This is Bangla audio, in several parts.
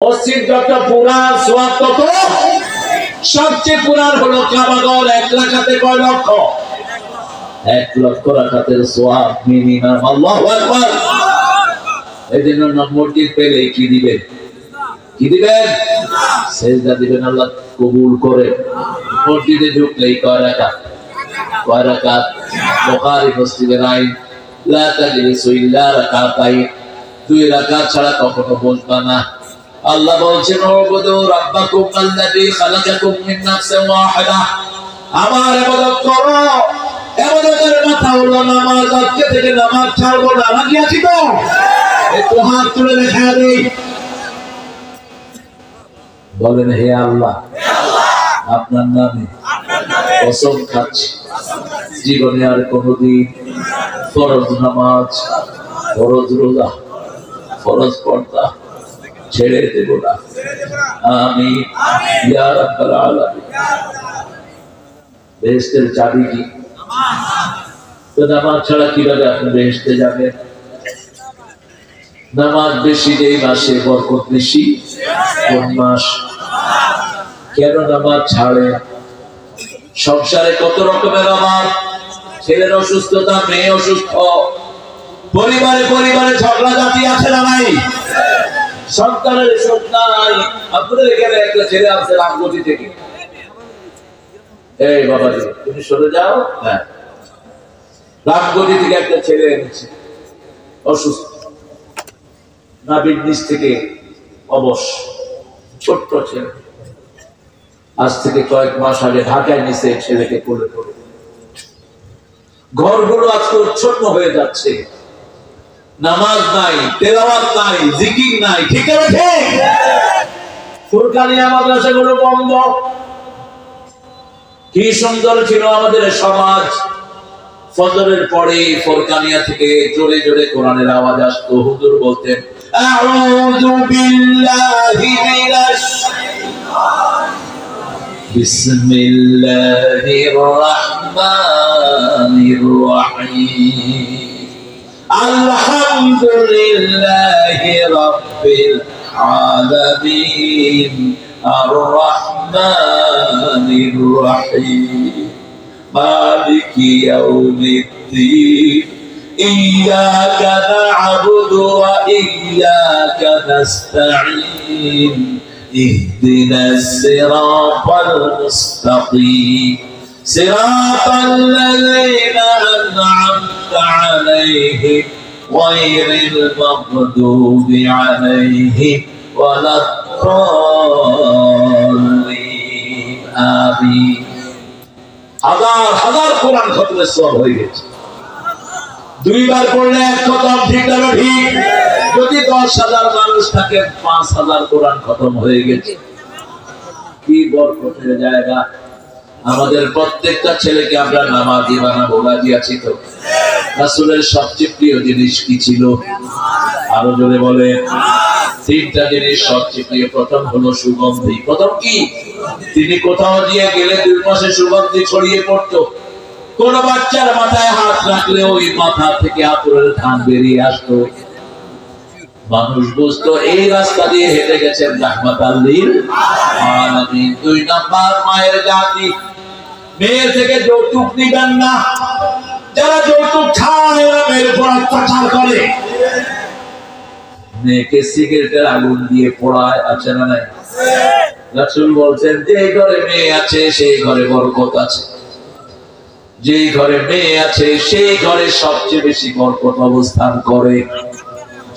মসজিদ যত পুরান সওয়াব তত সবচেয়ে পুরান হলো কাবাঘর। 1 রাকাতে কয় লক্ষ? 1 লক্ষ রাকাতের সওয়াব মিনিমাম। আল্লাহু আকবার। এজন্য মসজিদ পেলে কি দিবেন? কি দিবেন? সেজদা দিবেন, আল্লাহ কবুল করে। মসজিদে ঢুকলেই কয় রাকাত? কয় রাকাত? বুখারী মুসলিমের আইন, লা তাজলিসু ইল্লা রাকাতাইন, 2 রাকাত ছাড়া কখনো বসবা না। আল্লাহ বলছেন, ওয়াবুদু রাব্বাকুম আল্লাযী খালাকাকুম মিন নাফসিন ওয়াহিদা, আমার ইবাদত করো। ইবাদতের মাথা হলো নামাজ। আজকে থেকে নামাজ ছাড়বো না। রাজি আছি তো? একটু হাত তুলে দেখা দেই, বলেন হে আল্লাহ, আপনার নামে কসম খাচ্ছি, জীবনে আর কোনদিন ফরজ নামাজ, ফরজ রোজা, ফরজ পর্দা ছেড়ে দেব না। আমিন ইয়া রাব্বাল আলামিন। বেহেশতের চাবি কি? তো নামাজ ছাড়া কিভাবে আপনি বেহেশতে যাবেন? নামাজ বেশি যেই মাসে বরকত বেশি। কোন মাস? কেন নামাজ ছাড়ে? সংসারে কত রকমের অভাব, ছেলের অসুস্থতা, মেয়ে অসুস্থ, পরিবারে পরিবারে ঝগড়া জাতি আছে না নাই? সন্তানের সুখ নাই। আপনাদের এখানে একটা ছেলে আছে রামগতি থেকে, এই বাবাজি তুমি সরে যাও। হ্যাঁ, রামগতি থেকে একটা ছেলে এনেছে, অসুস্থ, নাভির নিচ থেকে অবশ, ছোট্ট ছেলে। আজ থেকে কয়েক মাস আগে ঢাকায় নিচে ছেলেকে কোলে করে। ঘরগুলো আজকে উচ্ছন্ন হয়ে যাচ্ছে, নামাজ নাই, তেলাওয়াত নাই, জিকির নাই। ঠিক আছে? ফুরকানিয়া মাদ্রাসাগুলো বন্ধ। কি সুন্দর ছিল আমাদের সমাজ। ফজরের পরে ফুরকানিয়া থেকে জোরে জোরে কোরআনের আওয়াজ আসতো। হুজুর বলতেন, আউযু বিল্লাহি মিনাশ বিসমিল্লাহির রাহমানির রাহিম, আলহামদুলিল্লাহি রাব্বিল আলামিন, আর রাহমানির রাহিম, মালিকি ইয়াউমিদ্দিন, ইয়্যাকা না'বুদু ওয়া ইয়্যাকা নাস্তাঈন, ইহদিনাস সিরাতাল মুস্তাকিম, সিরাতাল লাযীনা আন'আমতা আলাইহিম গায়রিল মাগদুবি আলাইহিম ওয়ালাদ-দাল্লিন। আমিন। হাজার হাজার কোরআন খতমের সওয়াব হয়ে গেছে। 2 বার পড়লে 1 খতম। ঠিক না ঠিক? যদি 10,000 মানুষ থাকে, 5,000 কোরআন খতম হয়ে গেছে। কি বরকতের জায়গা। আমাদের প্রত্যেকটা ছেলেকে আমরা নামাজি বানাবো। রাজি আছি তো? রাসূলের সবচেয়ে প্রিয় জিনিস কি ছিল? আরো জোরে বলে। 3টা জিনিস সবচেয়ে প্রিয়। প্রথম হলো সুগন্ধি। প্রথম কি? তিনি কোথাও দিয়ে গেলে 2 মাসে সুগন্ধি ছড়িয়ে পড়তো। কোন বাচ্চার মাথায় হাত রাখলে ওই মাথা থেকে আতরের ধান বেরিয়ে আসতো। মানুষ বুঝতো এই রাস্তা দিয়ে হেঁটে গেছেন রাহমাতাল লিল আলামিন। 2 নাম্বার, মায়ের জাতি। মেয়ের থেকে যৌতুক নিবেন না। যারা যৌতুক খায় ওরা মেয়ের উপর অত্যাচার করে। মেয়েকে সিগারেটের আগুন দিয়ে পোড়ায়, আছে না নাই? রাসূল বলছেন, যে ঘরে মেয়ে আছে সেই ঘরে বরকত আছে। যে ঘরে মেয়ে আছে সেই ঘরে সবচেয়ে বেশি বরকত অবস্থান করে।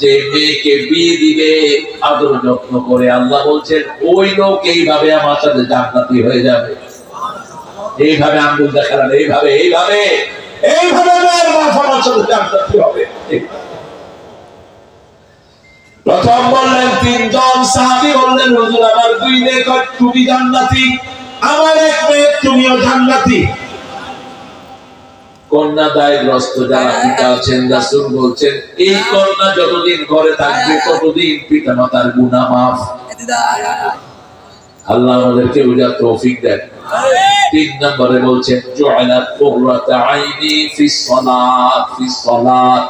যে মেয়েকে বিয়ে দিবে আদর যত্ন করে, আল্লাহ বলছেন ওই লোক এইভাবে আমার সাথে জান্নাতি হয়ে যাবে। এইভাবে আঙ্গুল দেখালেন, এইভাবে এইভাবে এইভাবে আমার সাথে জান্নাতি হবে। প্রথম বললেন 3 জন সাহাবী বললেন, হুজুর আমার 2 মেয়ে, তুমি জান্নাতি, আমার 1 মেয়ে, তুমিও জান্নাতি। কন্যা দায়গ্রস্ত যারা পিতা আছেন, রাসূল বলছেন এই কন্যা যতদিন ঘরে থাকবে ততদিন পিতা মাতার গুনাহ মাফ। আল্লাহ আমাদেরকে বুঝার তৌফিক দেন। 3 নম্বরে বলছেন, জুআলাত কুররাতু আইনি ফিস সালাত, ফিস সালাত,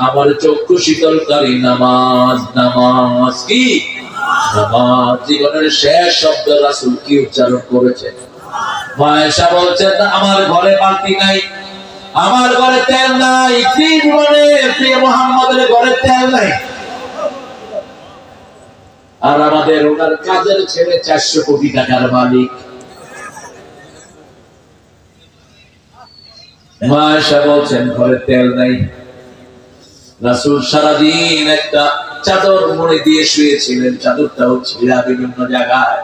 আমার চক্ষু শীতলকারী নামাজ। নামাজ কি? নামাজ। জীবনের শেষ শব্দ রাসূল কি উচ্চারণ করেছেন? মায়েশা বলছেন, আমার ঘরে বালতি নাই, আমার ঘরে তেল নাই, প্রিয় মুহাম্মদের ঘরে তেল নাই। আর আমাদের ওনার কাজের ছেলে 400 কোটি টাকার মালিক। মায়েশা বলছেন ঘরে তেল নাই। রাসূল সারাদিন একটা চাদর মুড়ি দিয়ে শুয়েছিলেন, চাদরটাও ছিঁড়া বিভিন্ন জায়গায়।